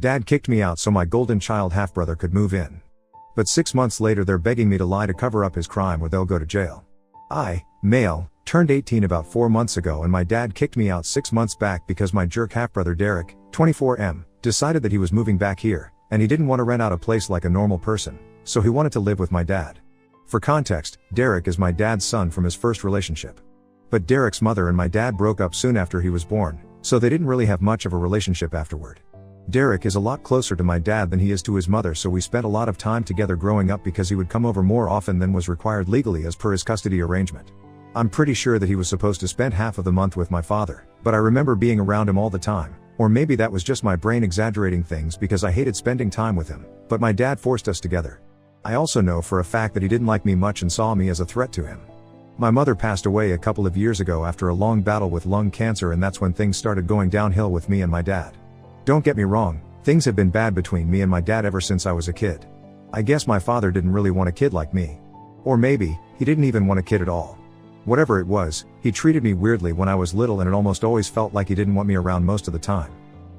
Dad kicked me out so my golden child half-brother could move in. But 6 months later they're begging me to lie to cover up his crime or they'll go to jail. I, male, turned 18 about 4 months ago and my dad kicked me out 6 months back because my jerk half-brother Derek, 24M, decided that he was moving back here, and he didn't want to rent out a place like a normal person, so he wanted to live with my dad. For context, Derek is my dad's son from his first relationship. But Derek's mother and my dad broke up soon after he was born, so they didn't really have much of a relationship afterward. Derek is a lot closer to my dad than he is to his mother, so we spent a lot of time together growing up because he would come over more often than was required legally as per his custody arrangement. I'm pretty sure that he was supposed to spend half of the month with my father, but I remember being around him all the time, or maybe that was just my brain exaggerating things because I hated spending time with him, but my dad forced us together. I also know for a fact that he didn't like me much and saw me as a threat to him. My mother passed away a couple of years ago after a long battle with lung cancer, and that's when things started going downhill with me and my dad. Don't get me wrong, things have been bad between me and my dad ever since I was a kid. I guess my father didn't really want a kid like me. Or maybe, he didn't even want a kid at all. Whatever it was, he treated me weirdly when I was little and it almost always felt like he didn't want me around most of the time.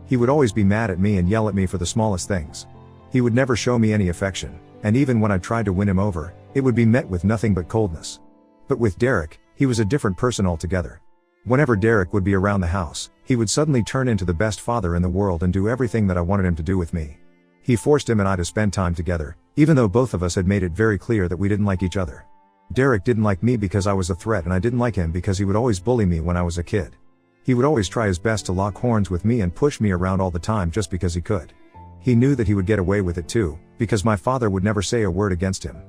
He would always be mad at me and yell at me for the smallest things. He would never show me any affection, and even when I tried to win him over, it would be met with nothing but coldness. But with Derek, he was a different person altogether. Whenever Derek would be around the house, he would suddenly turn into the best father in the world and do everything that I wanted him to do with me. He forced him and I to spend time together, even though both of us had made it very clear that we didn't like each other. Derek didn't like me because I was a threat, and I didn't like him because he would always bully me when I was a kid. He would always try his best to lock horns with me and push me around all the time just because he could. He knew that he would get away with it too, because my father would never say a word against him.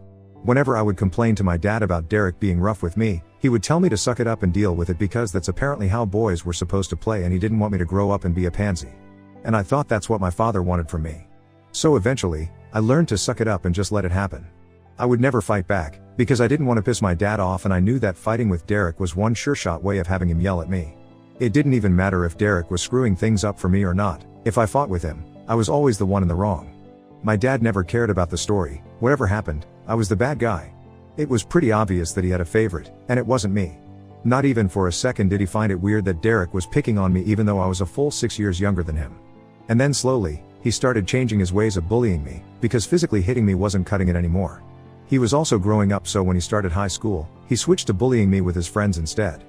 Whenever I would complain to my dad about Derek being rough with me, he would tell me to suck it up and deal with it because that's apparently how boys were supposed to play, and he didn't want me to grow up and be a pansy. And I thought that's what my father wanted from me. So eventually, I learned to suck it up and just let it happen. I would never fight back, because I didn't want to piss my dad off, and I knew that fighting with Derek was one sure-shot way of having him yell at me. It didn't even matter if Derek was screwing things up for me or not. If I fought with him, I was always the one in the wrong. My dad never cared about the story. Whatever happened, I was the bad guy. It was pretty obvious that he had a favorite, and it wasn't me. Not even for a second did he find it weird that Derek was picking on me even though I was a full 6 years younger than him. And then slowly, he started changing his ways of bullying me, because physically hitting me wasn't cutting it anymore. He was also growing up, so when he started high school, he switched to bullying me with his friends instead.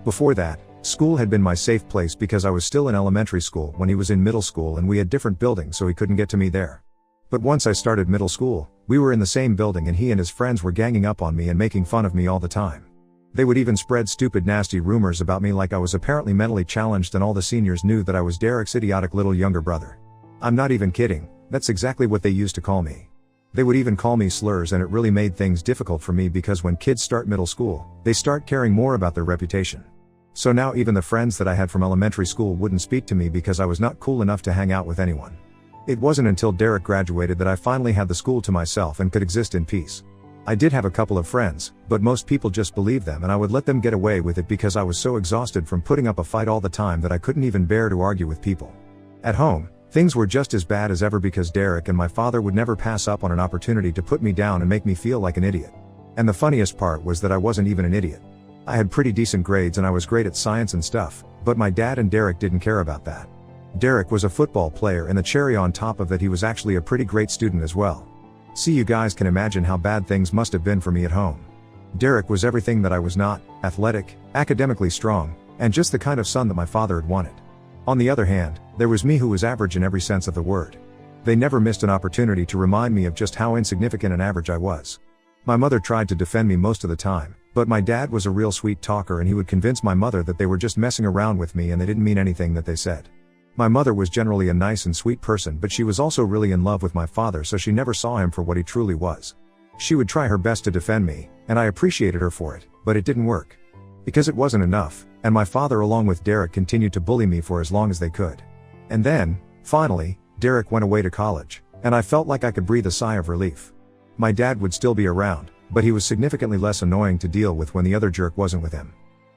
Before that, school had been my safe place because I was still in elementary school when he was in middle school, and we had different buildings so he couldn't get to me there. But once I started middle school, we were in the same building and he and his friends were ganging up on me and making fun of me all the time. They would even spread stupid nasty rumors about me like I was apparently mentally challenged, and all the seniors knew that I was Derek's idiotic little younger brother. I'm not even kidding, that's exactly what they used to call me. They would even call me slurs, and it really made things difficult for me because when kids start middle school, they start caring more about their reputation. So now even the friends that I had from elementary school wouldn't speak to me because I was not cool enough to hang out with anyone. It wasn't until Derek graduated that I finally had the school to myself and could exist in peace. I did have a couple of friends, but most people just believed them, and I would let them get away with it because I was so exhausted from putting up a fight all the time that I couldn't even bear to argue with people. At home, things were just as bad as ever because Derek and my father would never pass up on an opportunity to put me down and make me feel like an idiot. And the funniest part was that I wasn't even an idiot. I had pretty decent grades and I was great at science and stuff, but my dad and Derek didn't care about that. Derek was a football player, and the cherry on top of that, he was actually a pretty great student as well. See, you guys can imagine how bad things must have been for me at home. Derek was everything that I was not: athletic, academically strong, and just the kind of son that my father had wanted. On the other hand, there was me, who was average in every sense of the word. They never missed an opportunity to remind me of just how insignificant and average I was. My mother tried to defend me most of the time, but my dad was a real sweet talker, and he would convince my mother that they were just messing around with me and they didn't mean anything that they said. My mother was generally a nice and sweet person, but she was also really in love with my father, so she never saw him for what he truly was. She would try her best to defend me, and I appreciated her for it, but it didn't work. Because it wasn't enough, and my father along with Derek continued to bully me for as long as they could. And then, finally, Derek went away to college, and I felt like I could breathe a sigh of relief. My dad would still be around, but he was significantly less annoying to deal with when the other jerk wasn't with him.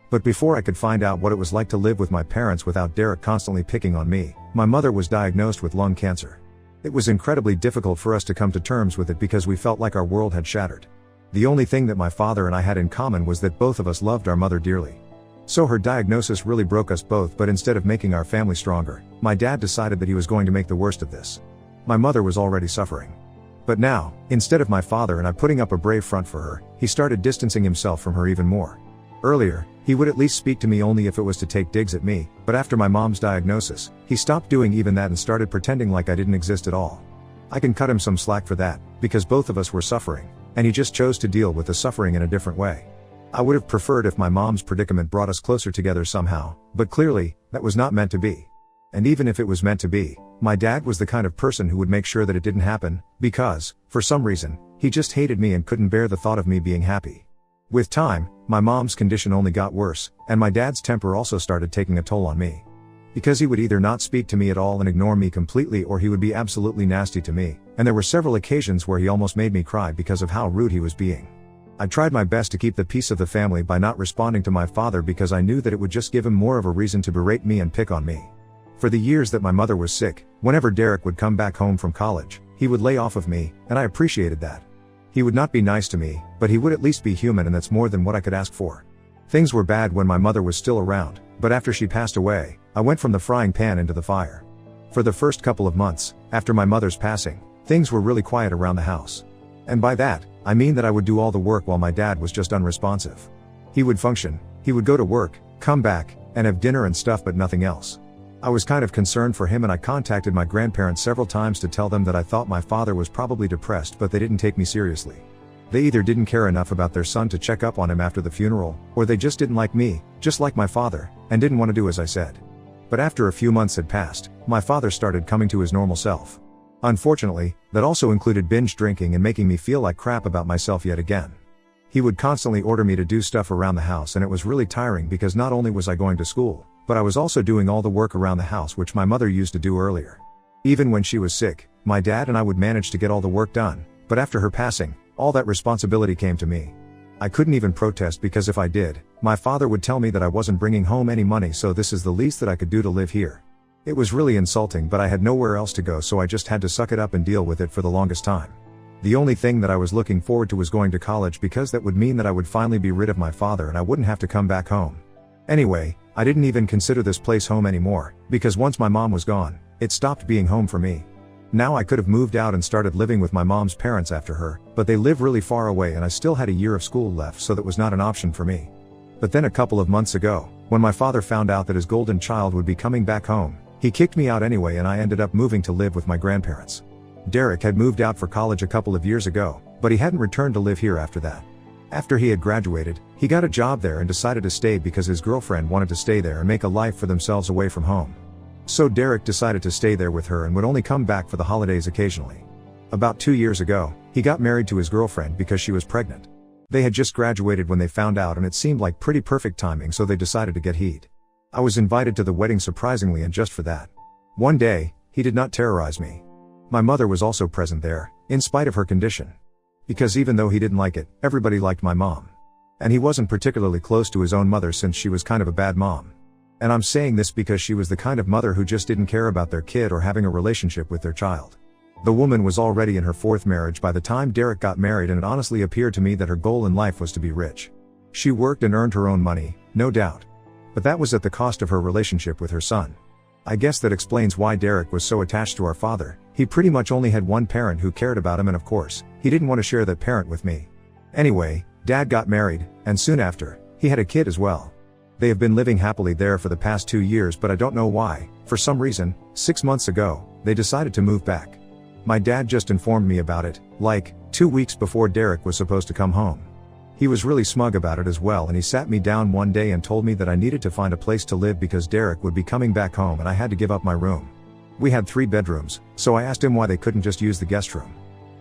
But before I could find out what it was like to live with my parents without Derek constantly picking on me, my mother was diagnosed with lung cancer. It was incredibly difficult for us to come to terms with it because we felt like our world had shattered. The only thing that my father and I had in common was that both of us loved our mother dearly. So her diagnosis really broke us both, but instead of making our family stronger, my dad decided that he was going to make the worst of this. My mother was already suffering. But now, instead of my father and I putting up a brave front for her, he started distancing himself from her even more. Earlier, he would at least speak to me only if it was to take digs at me, but after my mom's diagnosis, he stopped doing even that and started pretending like I didn't exist at all. I can cut him some slack for that, because both of us were suffering, and he just chose to deal with the suffering in a different way. I would have preferred if my mom's predicament brought us closer together somehow, but clearly, that was not meant to be. And even if it was meant to be, my dad was the kind of person who would make sure that it didn't happen, because, for some reason, he just hated me and couldn't bear the thought of me being happy. With time, my mom's condition only got worse, and my dad's temper also started taking a toll on me. Because he would either not speak to me at all and ignore me completely, or he would be absolutely nasty to me, and there were several occasions where he almost made me cry because of how rude he was being. I tried my best to keep the peace of the family by not responding to my father because I knew that it would just give him more of a reason to berate me and pick on me. For the years that my mother was sick, whenever Derek would come back home from college, he would lay off of me, and I appreciated that. He would not be nice to me, but he would at least be human, and that's more than what I could ask for. Things were bad when my mother was still around, but after she passed away, I went from the frying pan into the fire. For the first couple of months, after my mother's passing, things were really quiet around the house. And by that, I mean that I would do all the work while my dad was just unresponsive. He would function, he would go to work, come back, and have dinner and stuff, but nothing else. I was kind of concerned for him, and I contacted my grandparents several times to tell them that I thought my father was probably depressed, but they didn't take me seriously. They either didn't care enough about their son to check up on him after the funeral, or they just didn't like me, just like my father, and didn't want to do as I said. But after a few months had passed, my father started coming to his normal self. Unfortunately, that also included binge drinking and making me feel like crap about myself yet again. He would constantly order me to do stuff around the house, and it was really tiring because not only was I going to school, but I was also doing all the work around the house which my mother used to do earlier. Even when she was sick, my dad and I would manage to get all the work done, but after her passing, all that responsibility came to me. I couldn't even protest because if I did, my father would tell me that I wasn't bringing home any money, so this is the least that I could do to live here. It was really insulting, but I had nowhere else to go, so I just had to suck it up and deal with it for the longest time. The only thing that I was looking forward to was going to college, because that would mean that I would finally be rid of my father and I wouldn't have to come back home. Anyway, I didn't even consider this place home anymore, because once my mom was gone, it stopped being home for me. Now I could have moved out and started living with my mom's parents after her, but they live really far away and I still had a year of school left, so that was not an option for me. But then a couple of months ago, when my father found out that his golden child would be coming back home, he kicked me out anyway, and I ended up moving to live with my grandparents. Derek had moved out for college a couple of years ago, but he hadn't returned to live here after that. After he had graduated, he got a job there and decided to stay because his girlfriend wanted to stay there and make a life for themselves away from home. So Derek decided to stay there with her and would only come back for the holidays occasionally. About 2 years ago, he got married to his girlfriend because she was pregnant. They had just graduated when they found out, and it seemed like pretty perfect timing, so they decided to get heat. I was invited to the wedding surprisingly, and just for that. One day, he did not terrorize me. My mother was also present there, in spite of her condition. Because even though he didn't like it, everybody liked my mom. And he wasn't particularly close to his own mother since she was kind of a bad mom. And I'm saying this because she was the kind of mother who just didn't care about their kid or having a relationship with their child. The woman was already in her 4th marriage by the time Derek got married, and it honestly appeared to me that her goal in life was to be rich. She worked and earned her own money, no doubt. But that was at the cost of her relationship with her son. I guess that explains why Derek was so attached to our father. He pretty much only had one parent who cared about him, and of course, he didn't want to share that parent with me. Anyway, Dad got married, and soon after, he had a kid as well. They have been living happily there for the past 2 years, but I don't know why. For some reason, 6 months ago, they decided to move back. My dad just informed me about it, like, 2 weeks before Derek was supposed to come home. He was really smug about it as well, and he sat me down one day and told me that I needed to find a place to live because Derek would be coming back home and I had to give up my room. We had 3 bedrooms, so I asked him why they couldn't just use the guest room.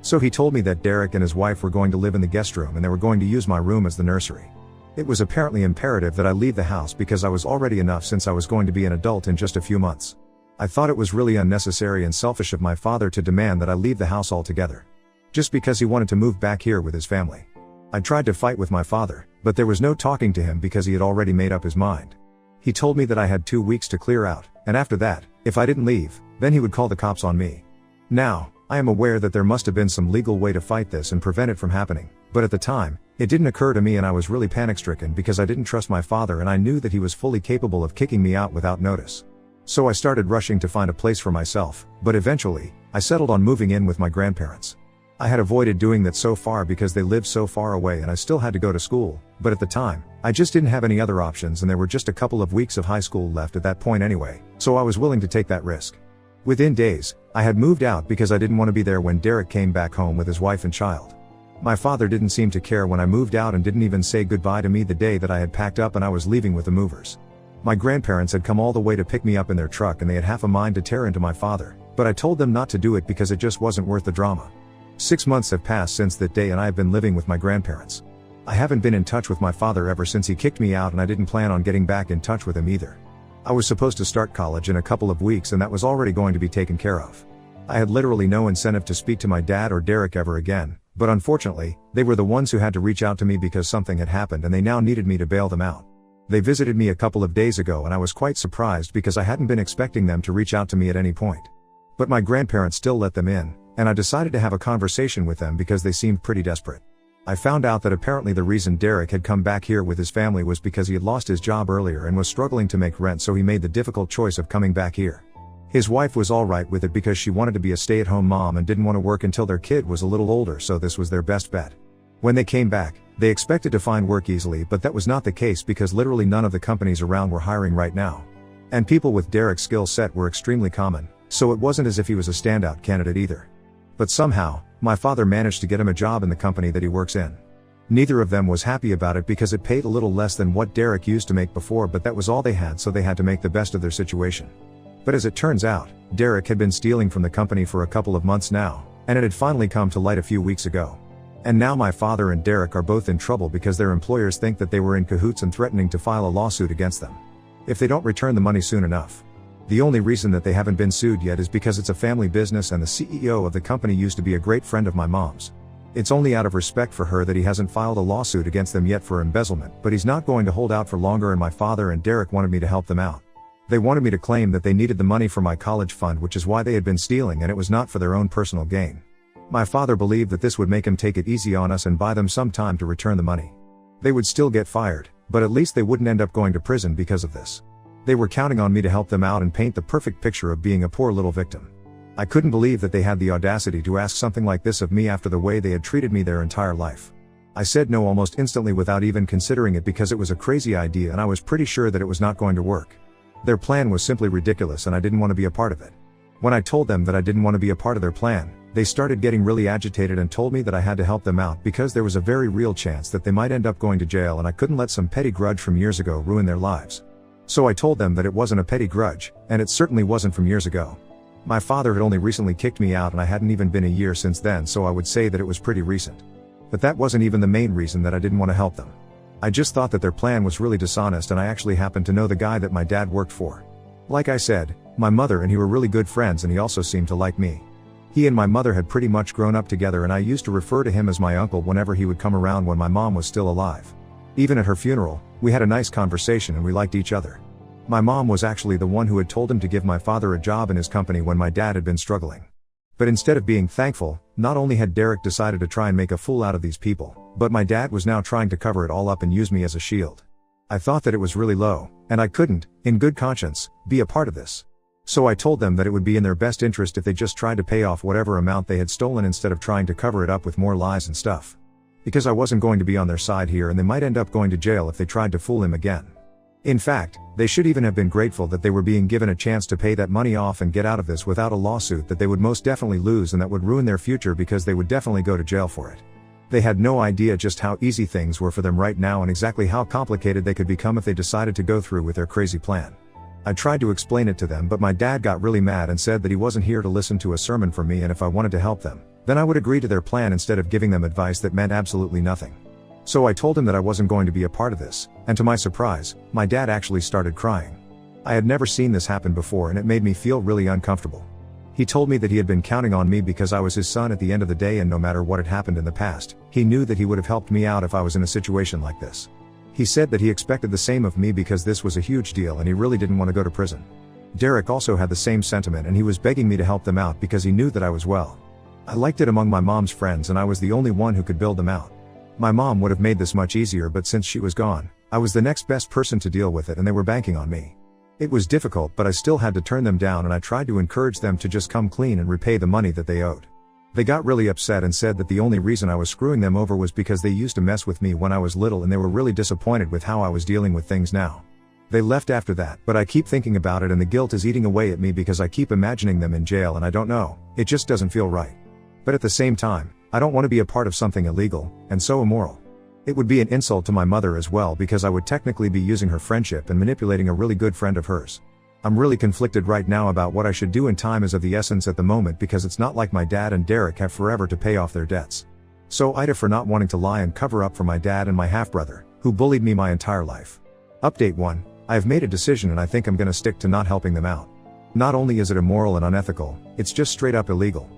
So he told me that Derek and his wife were going to live in the guest room and they were going to use my room as the nursery. It was apparently imperative that I leave the house because I was already enough since I was going to be an adult in just a few months. I thought it was really unnecessary and selfish of my father to demand that I leave the house altogether. Just because he wanted to move back here with his family. I tried to fight with my father, but there was no talking to him because he had already made up his mind. He told me that I had 2 weeks to clear out, and after that, if I didn't leave, then he would call the cops on me. Now, I am aware that there must have been some legal way to fight this and prevent it from happening, but at the time, it didn't occur to me and I was really panic-stricken because I didn't trust my father and I knew that he was fully capable of kicking me out without notice. So I started rushing to find a place for myself, but eventually, I settled on moving in with my grandparents. I had avoided doing that so far because they lived so far away and I still had to go to school, but at the time, I just didn't have any other options and there were just a couple of weeks of high school left at that point anyway, so I was willing to take that risk. Within days, I had moved out because I didn't want to be there when Derek came back home with his wife and child. My father didn't seem to care when I moved out and didn't even say goodbye to me the day that I had packed up and I was leaving with the movers. My grandparents had come all the way to pick me up in their truck and they had half a mind to tear into my father, but I told them not to do it because it just wasn't worth the drama. 6 months have passed since that day and I have been living with my grandparents. I haven't been in touch with my father ever since he kicked me out and I didn't plan on getting back in touch with him either. I was supposed to start college in a couple of weeks and that was already going to be taken care of. I had literally no incentive to speak to my dad or Derek ever again, but unfortunately, they were the ones who had to reach out to me because something had happened and they now needed me to bail them out. They visited me a couple of days ago and I was quite surprised because I hadn't been expecting them to reach out to me at any point. But my grandparents still let them in, and I decided to have a conversation with them because they seemed pretty desperate. I found out that apparently the reason Derek had come back here with his family was because he had lost his job earlier and was struggling to make rent, so he made the difficult choice of coming back here. His wife was alright with it because she wanted to be a stay-at-home mom and didn't want to work until their kid was a little older, so this was their best bet. When they came back, they expected to find work easily, but that was not the case because literally none of the companies around were hiring right now. And people with Derek's skill set were extremely common, so it wasn't as if he was a standout candidate either. But somehow, my father managed to get him a job in the company that he works in. Neither of them was happy about it because it paid a little less than what Derek used to make before, but that was all they had, so they had to make the best of their situation. But as it turns out, Derek had been stealing from the company for a couple of months now, and it had finally come to light a few weeks ago. And now my father and Derek are both in trouble because their employers think that they were in cahoots and threatening to file a lawsuit against them if they don't return the money soon enough. The only reason that they haven't been sued yet is because it's a family business and the CEO of the company used to be a great friend of my mom's. It's only out of respect for her that he hasn't filed a lawsuit against them yet for embezzlement, but he's not going to hold out for longer, and my father and Derek wanted me to help them out. They wanted me to claim that they needed the money for my college fund, which is why they had been stealing, and it was not for their own personal gain. My father believed that this would make him take it easy on us and buy them some time to return the money. They would still get fired, but at least they wouldn't end up going to prison because of this. They were counting on me to help them out and paint the perfect picture of being a poor little victim. I couldn't believe that they had the audacity to ask something like this of me after the way they had treated me their entire life. I said no almost instantly without even considering it because it was a crazy idea and I was pretty sure that it was not going to work. Their plan was simply ridiculous and I didn't want to be a part of it. When I told them that I didn't want to be a part of their plan, they started getting really agitated and told me that I had to help them out because there was a very real chance that they might end up going to jail and I couldn't let some petty grudge from years ago ruin their lives. So I told them that it wasn't a petty grudge, and it certainly wasn't from years ago. My father had only recently kicked me out and I hadn't even been a year since then, so I would say that it was pretty recent. But that wasn't even the main reason that I didn't want to help them. I just thought that their plan was really dishonest, and I actually happened to know the guy that my dad worked for. Like I said, my mother and he were really good friends and he also seemed to like me. He and my mother had pretty much grown up together and I used to refer to him as my uncle whenever he would come around when my mom was still alive. Even at her funeral, we had a nice conversation and we liked each other. My mom was actually the one who had told him to give my father a job in his company when my dad had been struggling. But instead of being thankful, not only had Derek decided to try and make a fool out of these people, but my dad was now trying to cover it all up and use me as a shield. I thought that it was really low, and I couldn't, in good conscience, be a part of this. So I told them that it would be in their best interest if they just tried to pay off whatever amount they had stolen instead of trying to cover it up with more lies and stuff. Because I wasn't going to be on their side here and they might end up going to jail if they tried to fool him again. In fact, they should even have been grateful that they were being given a chance to pay that money off and get out of this without a lawsuit that they would most definitely lose and that would ruin their future because they would definitely go to jail for it. They had no idea just how easy things were for them right now and exactly how complicated they could become if they decided to go through with their crazy plan. I tried to explain it to them, but my dad got really mad and said that he wasn't here to listen to a sermon from me, and if I wanted to help them, then I would agree to their plan instead of giving them advice that meant absolutely nothing. So I told him that I wasn't going to be a part of this, and to my surprise, my dad actually started crying. I had never seen this happen before and it made me feel really uncomfortable. He told me that he had been counting on me because I was his son at the end of the day, and no matter what had happened in the past, he knew that he would have helped me out if I was in a situation like this. He said that he expected the same of me because this was a huge deal and he really didn't want to go to prison. Derek also had the same sentiment and he was begging me to help them out because he knew that I was well. I liked it among my mom's friends and I was the only one who could build them out. My mom would have made this much easier, but since she was gone, I was the next best person to deal with it and they were banking on me. It was difficult, but I still had to turn them down and I tried to encourage them to just come clean and repay the money that they owed. They got really upset and said that the only reason I was screwing them over was because they used to mess with me when I was little and they were really disappointed with how I was dealing with things now. They left after that, but I keep thinking about it and the guilt is eating away at me because I keep imagining them in jail and I don't know, it just doesn't feel right. But at the same time, I don't want to be a part of something illegal, and so immoral. It would be an insult to my mother as well because I would technically be using her friendship and manipulating a really good friend of hers. I'm really conflicted right now about what I should do, and time is of the essence at the moment because it's not like my dad and Derek have forever to pay off their debts. So Ida for not wanting to lie and cover up for my dad and my half-brother, who bullied me my entire life. Update 1. I have made a decision and I think I'm gonna stick to not helping them out. Not only is it immoral and unethical, it's just straight up illegal.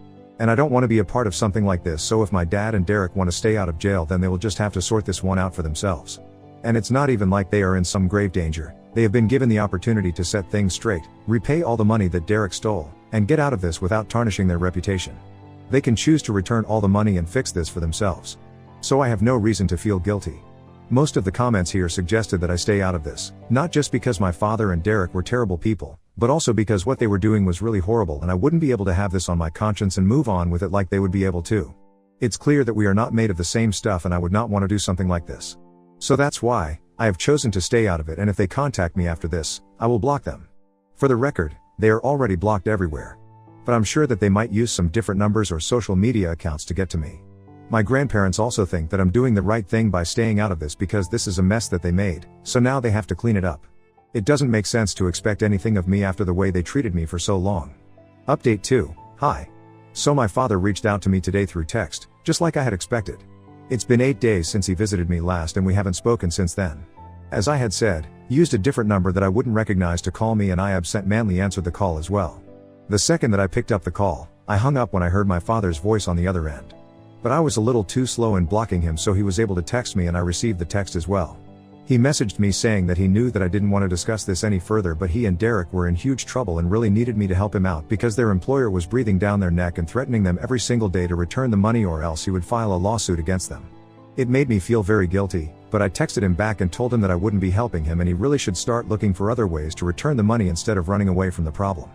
And I don't want to be a part of something like this, so if my dad and Derek want to stay out of jail then they will just have to sort this one out for themselves. And it's not even like they are in some grave danger. They have been given the opportunity to set things straight, repay all the money that Derek stole, and get out of this without tarnishing their reputation. They can choose to return all the money and fix this for themselves. So I have no reason to feel guilty. Most of the comments here suggested that I stay out of this, not just because my father and Derek were terrible people, but also because what they were doing was really horrible and I wouldn't be able to have this on my conscience and move on with it like they would be able to. It's clear that we are not made of the same stuff and I would not want to do something like this. So that's why I have chosen to stay out of it, and if they contact me after this, I will block them. For the record, they are already blocked everywhere. But I'm sure that they might use some different numbers or social media accounts to get to me. My grandparents also think that I'm doing the right thing by staying out of this because this is a mess that they made, so now they have to clean it up. It doesn't make sense to expect anything of me after the way they treated me for so long. Update 2. Hi. So my father reached out to me today through text, just like I had expected. It's been 8 days since he visited me last and we haven't spoken since then. As I had said, he used a different number that I wouldn't recognize to call me and I absent-mindedly answered the call as well. The second that I picked up the call, I hung up when I heard my father's voice on the other end. But I was a little too slow in blocking him, so he was able to text me and I received the text as well. He messaged me saying that he knew that I didn't want to discuss this any further, but he and Derek were in huge trouble and really needed me to help him out because their employer was breathing down their neck and threatening them every single day to return the money or else he would file a lawsuit against them. It made me feel very guilty, but I texted him back and told him that I wouldn't be helping him and he really should start looking for other ways to return the money instead of running away from the problem.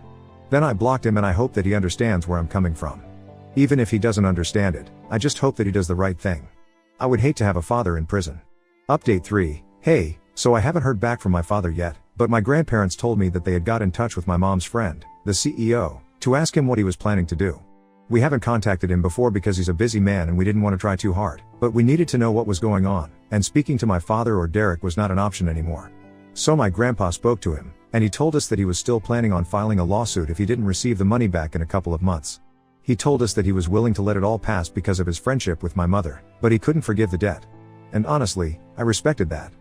Then I blocked him and I hope that he understands where I'm coming from. Even if he doesn't understand it, I just hope that he does the right thing. I would hate to have a father in prison. Update 3. Hey, so I haven't heard back from my father yet, but my grandparents told me that they had got in touch with my mom's friend, the CEO, to ask him what he was planning to do. We haven't contacted him before because he's a busy man and we didn't want to try too hard, but we needed to know what was going on, and speaking to my father or Derek was not an option anymore. So my grandpa spoke to him, and he told us that he was still planning on filing a lawsuit if he didn't receive the money back in a couple of months. He told us that he was willing to let it all pass because of his friendship with my mother, but he couldn't forgive the debt. And honestly, I respected that.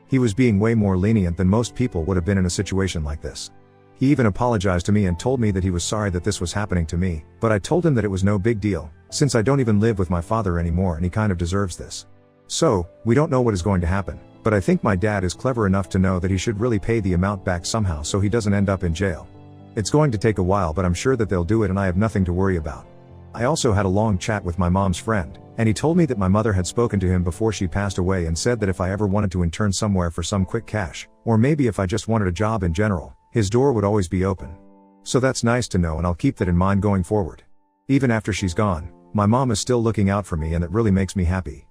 He was being way more lenient than most people would have been in a situation like this. He even apologized to me and told me that he was sorry that this was happening to me, but I told him that it was no big deal, since I don't even live with my father anymore and he kind of deserves this. So, we don't know what is going to happen, but I think my dad is clever enough to know that he should really pay the amount back somehow so he doesn't end up in jail. It's going to take a while, but I'm sure that they'll do it and I have nothing to worry about. I also had a long chat with my mom's friend, and he told me that my mother had spoken to him before she passed away and said that if I ever wanted to intern somewhere for some quick cash, or maybe if I just wanted a job in general, his door would always be open. So that's nice to know and I'll keep that in mind going forward. Even after she's gone, my mom is still looking out for me and that really makes me happy.